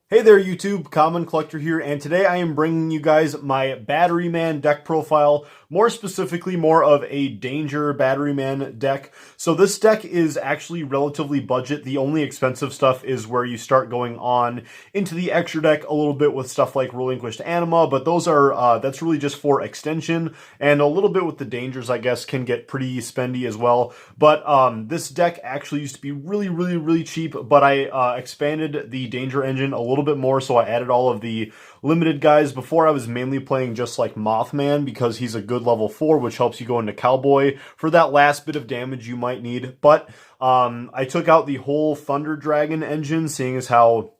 Hey there YouTube, Common Collector here, and today I am bringing you guys my Batteryman deck profile, more specifically more of a Danger Batteryman deck. So this deck is actually relatively budget. The only expensive stuff is where you start going on into the extra deck a little bit with stuff like Relinquished Anima, but those are, that's really just for extension, and a little bit with the Dangers, I guess, can get pretty spendy as well. But this deck actually used to be really cheap, but I expanded the Danger engine a little bit more, so I added all of the limited guys. Before I was mainly playing just like Mothman because he's a good level 4, which helps you go into Cowboy for that last bit of damage you might need. But I took out the whole Thunder Dragon engine, seeing as how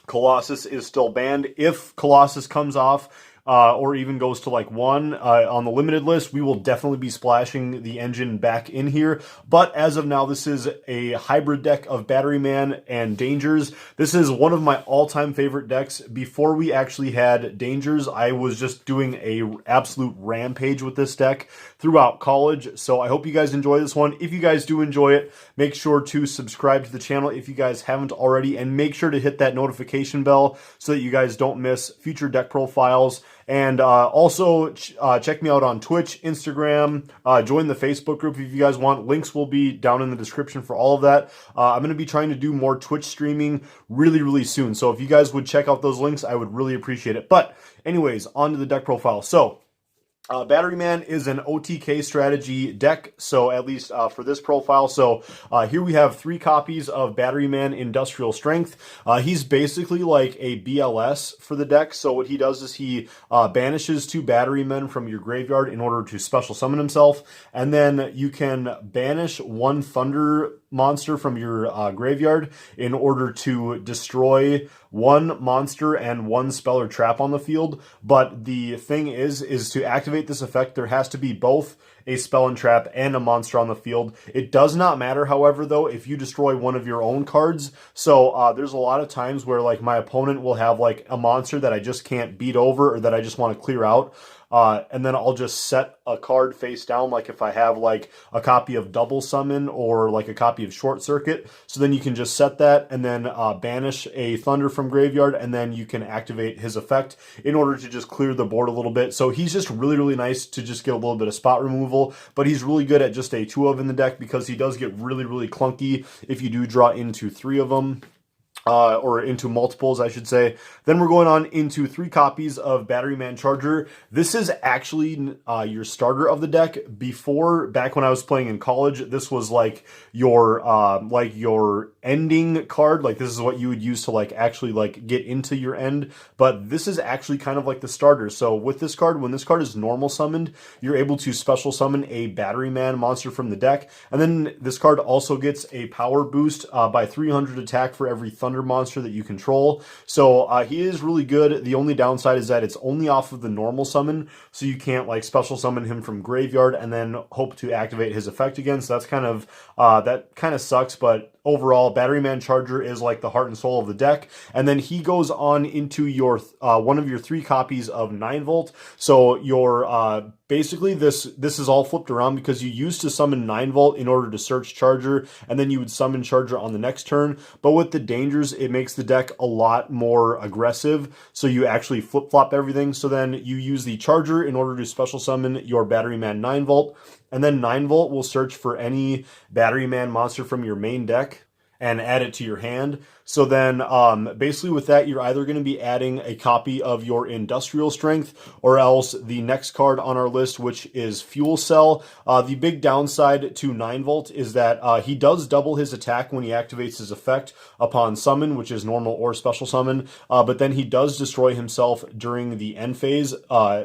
Colossus is still banned. If Colossus comes off, or even goes to like 1 on the limited list, we will definitely be splashing the engine back in here. But as of now, this is a hybrid deck of Batteryman and Dangers. This is one of my all-time favorite decks. Before we actually had Dangers, I was just doing a absolute rampage with this deck throughout college. So I hope you guys enjoy this one. If you guys do enjoy it, make sure to subscribe to the channel if you guys haven't already, and make sure to hit that notification bell so that you guys don't miss future deck profiles. And also check me out on Twitch, Instagram, join the Facebook group if you guys want. Links will be down in the description for all of that. I'm going to be trying to do more Twitch streaming really soon. So if you guys would check out those links, I would really appreciate it. But anyways, on to the deck profile. So Batteryman is an OTK strategy deck, so at least for this profile. So here we have 3 copies of Batteryman Industrial Strength. He's basically like a BLS for the deck. So what he does is he banishes 2 Batterymen from your graveyard in order to special summon himself, and then you can banish 1 Thunder monster from your graveyard in order to destroy 1 monster and 1 spell or trap on the field. But the thing is to activate this effect, there has to be both a spell and trap and a monster on the field. It does not matter, however, though, if you destroy one of your own cards. So there's a lot of times where like my opponent will have like a monster that I just can't beat over or that I just want to clear out. And then I'll just set a card face down, like if I have like a copy of Double Summon or like a copy of Short Circuit. So then you can just set that and then banish a Thunder from graveyard, and then you can activate his effect in order to just clear the board a little bit. So he's just really nice to just get a little bit of spot removal, but he's really good at just a 2 of in the deck because he does get really clunky if you do draw into 3 of them. Or into multiples, I should say. Then we're going on into 3 copies of Batteryman Charger. This is actually your starter of the deck. Before, back when I was playing in college, this was like your ending card. Like this is what you would use to like actually like get into your end. But this is actually kind of like the starter. So with this card, when this card is normal summoned, you're able to special summon a Batteryman monster from the deck. And then this card also gets a power boost by 300 attack for every Thunder monster that you control. So he is really good. The only downside is that it's only off of the normal summon, so you can't like special summon him from graveyard and then hope to activate his effect again. So that's kind of that kind of sucks, but overall, Batteryman Charger is like the heart and soul of the deck. And then he goes on into your one of your 3 copies of 9-Volt. So your basically this is all flipped around because you used to summon 9-Volt in order to search Charger, and then you would summon Charger on the next turn. But with the Dangers, it makes the deck a lot more aggressive. So you actually flip-flop everything. So then you use the Charger in order to special summon your Batteryman 9-Volt. And then 9-Volt will search for any Batteryman monster from your main deck and add it to your hand. So then basically with that, you're either going to be adding a copy of your Industrial Strength or else the next card on our list, which is Fuel Cell. The big downside to 9-Volt is that he does double his attack when he activates his effect upon summon, which is normal or special summon, but then he does destroy himself during the end phase,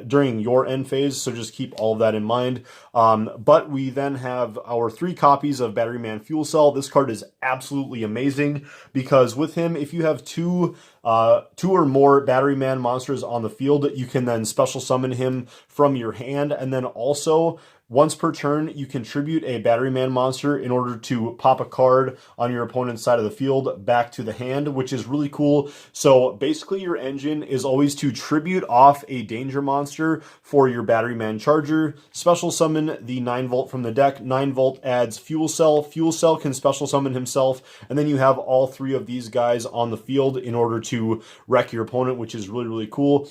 during your end phase, so just keep all of that in mind. But we then have our 3 copies of Batteryman Fuel Cell. This card is absolutely amazing because with him, if you have 2 or more Batteryman monsters on the field, you can then special summon him from your hand, and then also Once per turn, you contribute a Batteryman monster in order to pop a card on your opponent's side of the field back to the hand, which is really cool. So basically your engine is always to tribute off a danger monster for your Batteryman charger, special summon the 9-volt from the deck. 9-volt adds Fuel Cell. Fuel Cell can special summon himself, and then you have all three of these guys on the field in order to wreck your opponent, which is really, really cool.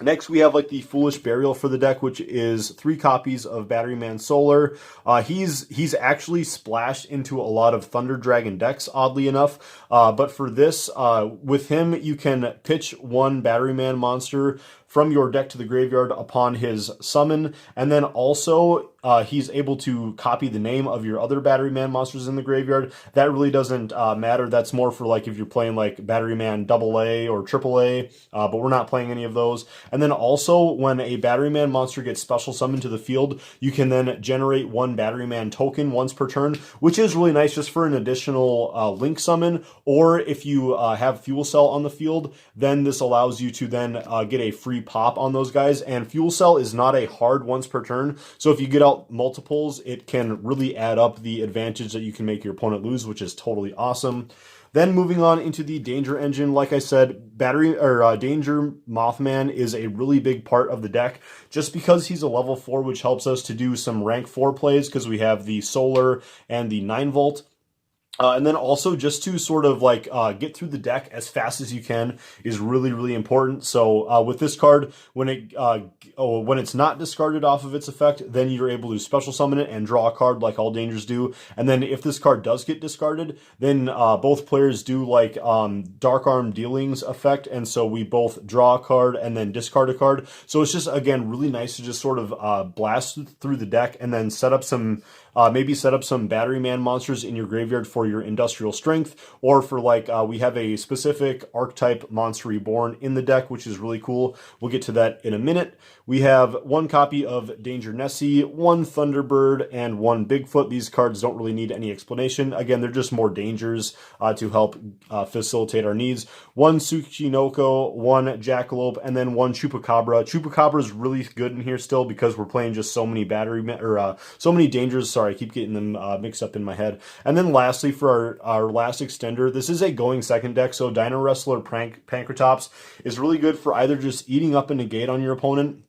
Next, we have like the Foolish Burial for the deck, which is 3 copies of Batteryman Solar. He's actually splashed into a lot of Thunder Dragon decks, oddly enough. But for this, with him, you can pitch 1 Batteryman monster from your deck to the graveyard upon his summon, and then also he's able to copy the name of your other Batteryman monsters in the graveyard. That really doesn't matter. That's more for like if you're playing like Batteryman AA or AAA, but we're not playing any of those. And then also when a Batteryman monster gets special summoned to the field, you can then generate 1 Batteryman token once per turn, which is really nice just for an additional link summon. Or if you have Fuel Cell on the field, then this allows you to then get a free pop on those guys. And Fuel Cell is not a hard once per turn, so if you get out multiples, it can really add up the advantage that you can make your opponent lose, which is totally awesome. Then moving on into the Danger Engine, like I said, Danger Mothman is a really big part of the deck, just because he's a level 4, which helps us to do some rank 4 plays, because we have the Solar and the 9-volt. And then also just to sort of like get through the deck as fast as you can is really, really important. So with this card, when it's not discarded off of its effect, then you're able to special summon it and draw a card like all dangers do. And then if this card does get discarded, then both players do like Dark Arm Dealings effect, and so we both draw a card and then discard a card. So it's just, again, really nice to just sort of blast through the deck and then set up some maybe set up some Batteryman monsters in your graveyard for your Industrial Strength, or for like, we have a specific archetype Monster Reborn in the deck, which is really cool. We'll get to that in a minute. We have 1 copy of Danger Nessie, 1 Thunderbird, and 1 Bigfoot. These cards don't really need any explanation. Again, they're just more dangers to help facilitate our needs. 1 Tsuchinoko, 1 Jackalope, and then 1 Chupacabra. Chupacabra is really good in here still because we're playing just so many so many dangers. Sorry, I keep getting them mixed up in my head. And then lastly, for our last extender, this is a going second deck, so Dino Wrestler Pankratops is really good for either just eating up a negate on your opponent,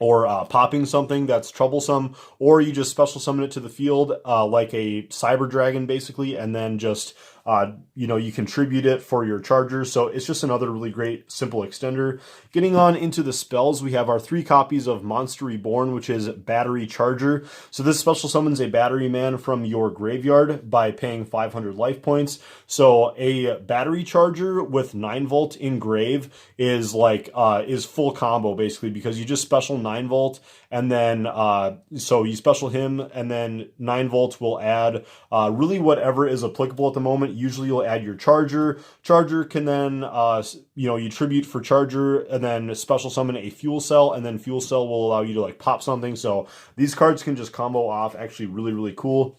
or popping something that's troublesome, or you just special summon it to the field like a Cyber Dragon, basically, and then just you contribute it for your charger. So it's just another really great simple extender. Getting on into the spells, we have our 3 copies of Monster Reborn, which is Battery Charger. So this special summons a Batteryman from your graveyard by paying 500 life points. So a Battery Charger with 9-volt in grave is like is full combo, basically, because you just special 9-volt, and then so you special him, and then 9-volt will add really whatever is applicable at the moment. Usually you'll add your charger. Charger can then, you tribute for charger and then special summon a Fuel Cell, and then Fuel Cell will allow you to like pop something. So these cards can just combo off actually really, really cool.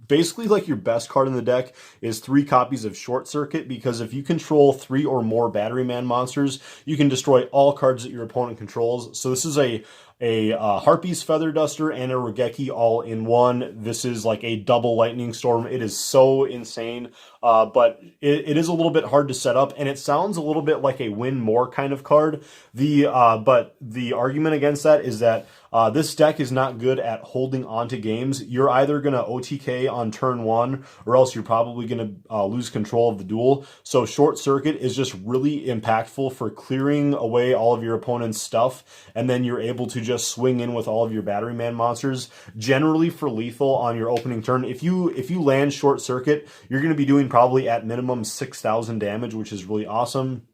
Basically, like, your best card in the deck is 3 copies of Short Circuit, because if you control 3 or more Batteryman monsters, you can destroy all cards that your opponent controls. So this is a Harpy's Feather Duster and a Regeki all in one. This is like a double Lightning Storm. It is so insane, but it is a little bit hard to set up, and it sounds a little bit like a win more kind of card. But the argument against that is that this deck is not good at holding on to games. You're either going to OTK on turn 1, or else you're probably going to lose control of the duel. So Short Circuit is just really impactful for clearing away all of your opponent's stuff, and then you're able to just swing in with all of your Batteryman monsters, generally for lethal on your opening turn. If you land Short Circuit, you're going to be doing probably at minimum 6,000 damage, which is really awesome.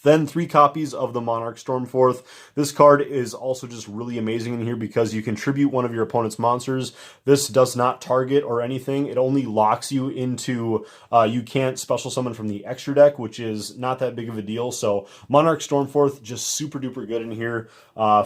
Then 3 copies of the Monarch Stormforth. This card is also just really amazing in here because you contribute one of your opponent's monsters. This does not target or anything. It only locks you into, you can't special summon from the extra deck, which is not that big of a deal. So Monarch Stormforth, just super duper good in here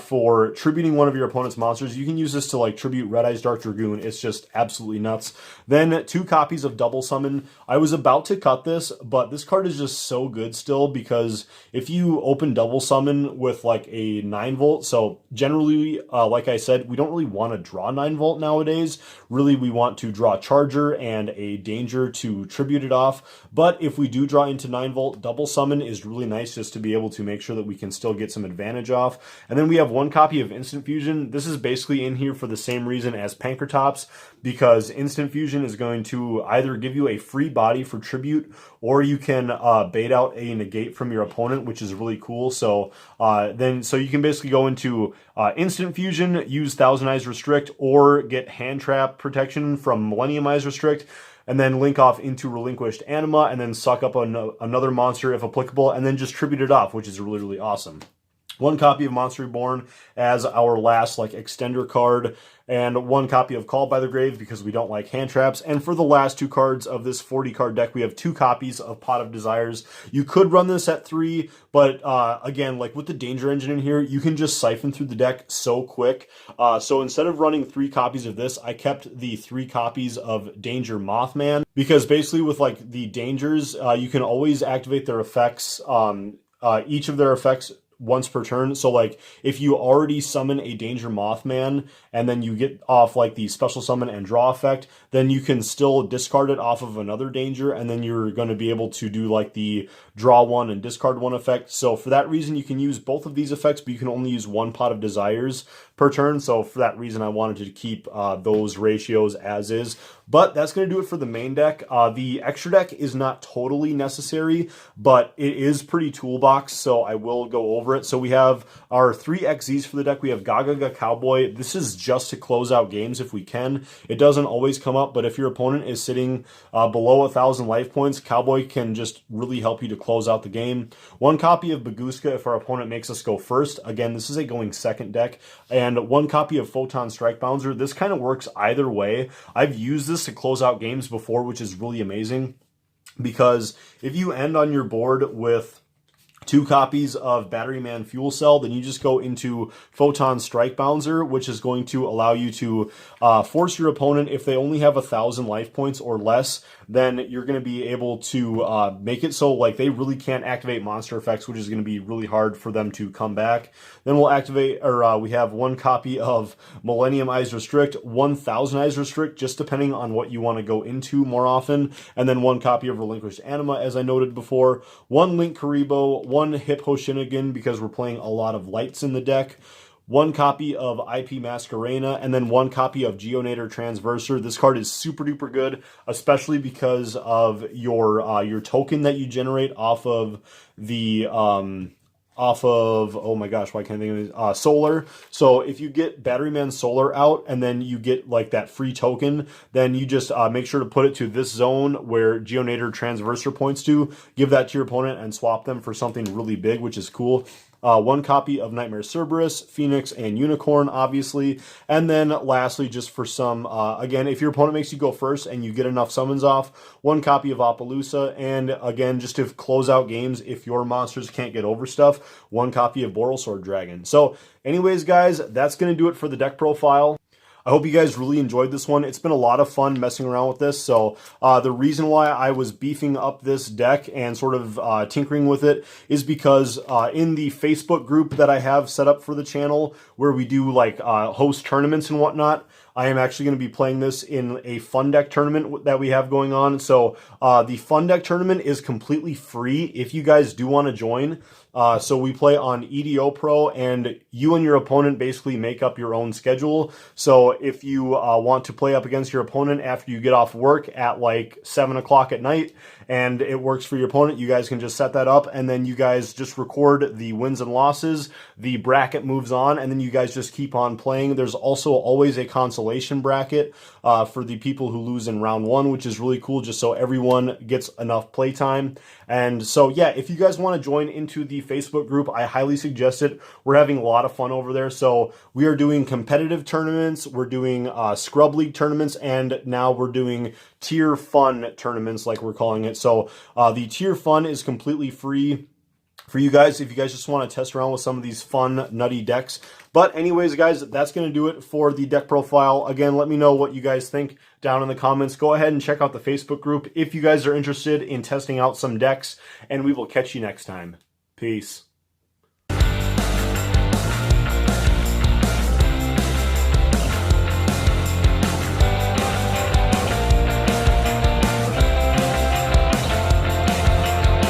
for tributing one of your opponent's monsters. You can use this to like tribute Red Eyes Dark Dragoon. It's just absolutely nuts. Then 2 copies of Double Summon. I was about to cut this, but this card is just so good still because if you open double summon with like a 9-volt, so generally, like I said, we don't really want to draw 9-volt nowadays. Really, we want to draw Charger and a Danger to tribute it off. But if we do draw into 9-volt, double summon is really nice just to be able to make sure that we can still get some advantage off. And then we have one copy of Instant Fusion. This is basically in here for the same reason as Pankratops, because Instant Fusion is going to either give you a free body for tribute, or you can bait out a negate from your opponent, which is really cool. So so you can basically go into Instant Fusion, use Thousand Eyes Restrict, or get Hand Trap protection from Millennium Eyes Restrict, and then link off into Relinquished Anima, and then suck up another monster if applicable, and then just tribute it off, which is really, really awesome. One copy of Monster Reborn as our last like extender card, and one copy of Called by the Grave because we don't like hand traps. And for the last 2 cards of this 40 card deck, we have 2 copies of Pot of Desires. You could run this at 3, but again, like with the Danger Engine in here, you can just siphon through the deck so quick. So instead of running 3 copies of this, I kept the 3 copies of Danger Mothman, because basically with like the Dangers, you can always activate their effects, each of their effects once per turn. So like if you already summon a Danger Mothman and then you get off like the special summon and draw effect, then you can still discard it off of another Danger, and then you're going to be able to do like the draw 1 and discard 1 effect. So for that reason, you can use both of these effects, but you can only use 1 Pot of Desires per turn. So for that reason, I wanted to keep those ratios as is. But that's going to do it for the main deck. The extra deck is not totally necessary, but it is pretty toolbox, so I will go over it. So we have our 3 XZs for the deck. We have Gaga Cowboy. This is just to close out games if we can. It doesn't always come up, but if your opponent is sitting below 1,000 life points, Cowboy can just really help you to close out the game. 1 copy of Baguska if our opponent makes us go first. Again, this is a going second deck. And 1 copy of Photon Strike Bouncer. This kind of works either way. I've used this to close out games before, which is really amazing, because if you end on your board with 2 copies of Batteryman Fuel Cell, then you just go into Photon Strike Bouncer, which is going to allow you to force your opponent, if they only have 1,000 life points or less, then you're going to be able to make it so like they really can't activate monster effects, which is going to be really hard for them to come back. Then we'll activate, or we have 1 copy of Millennium Eyes Restrict, 1,000 Eyes Restrict, just depending on what you want to go into more often, and then 1 copy of Relinquished Anima, as I noted before, 1 Link Karibo, 1 Hip Hoshinigin, because we're playing a lot of lights in the deck, 1 copy of IP Masquerena, and then 1 copy of Geonator Transverser. This card is super duper good, especially because of your token that you generate off of the oh my gosh, why can't I think of it? Solar. So if you get Batteryman Solar out and then you get like that free token, then you just make sure to put it to this zone where Geonator Transverser points to, give that to your opponent and swap them for something really big, which is cool. 1 copy of Nightmare Cerberus, Phoenix, and Unicorn, obviously. And then lastly, just for some, again, if your opponent makes you go first and you get enough summons off, 1 copy of Appaloosa. And again, just to close out games, if your monsters can't get over stuff, 1 copy of Borrelsword Dragon. So anyways, guys, that's going to do it for the deck profile. I hope you guys really enjoyed this one. It's been a lot of fun messing around with this. So the reason why I was beefing up this deck and sort of tinkering with it is because in the Facebook group that I have set up for the channel, where we do like host tournaments and whatnot, I am actually going to be playing this in a fun deck tournament that we have going on. So the fun deck tournament is completely free if you guys do want to join. So we play on EDO Pro, and you and your opponent basically make up your own schedule. So if you want to play up against your opponent after you get off work at like 7 o'clock at night, and it works for your opponent, you guys can just set that up, and then you guys just record the wins and losses. The bracket moves on, and then you guys just keep on playing. There's also always a consolation bracket for the people who lose in round 1, which is really cool, just so everyone gets enough playtime. And so, yeah, if you guys want to join into the Facebook group, I highly suggest it. We're having a lot of fun over there. So we are doing competitive tournaments, we're doing Scrub League tournaments, and now we're doing Tier Fun tournaments, like we're calling it. So the Tier Fun is completely free for you guys if you guys just want to test around with some of these fun, nutty decks. But anyways, guys, that's going to do it for the deck profile. Again, let me know what you guys think down in the comments. Go ahead and check out the Facebook group if you guys are interested in testing out some decks, and we will catch you next time. Peace.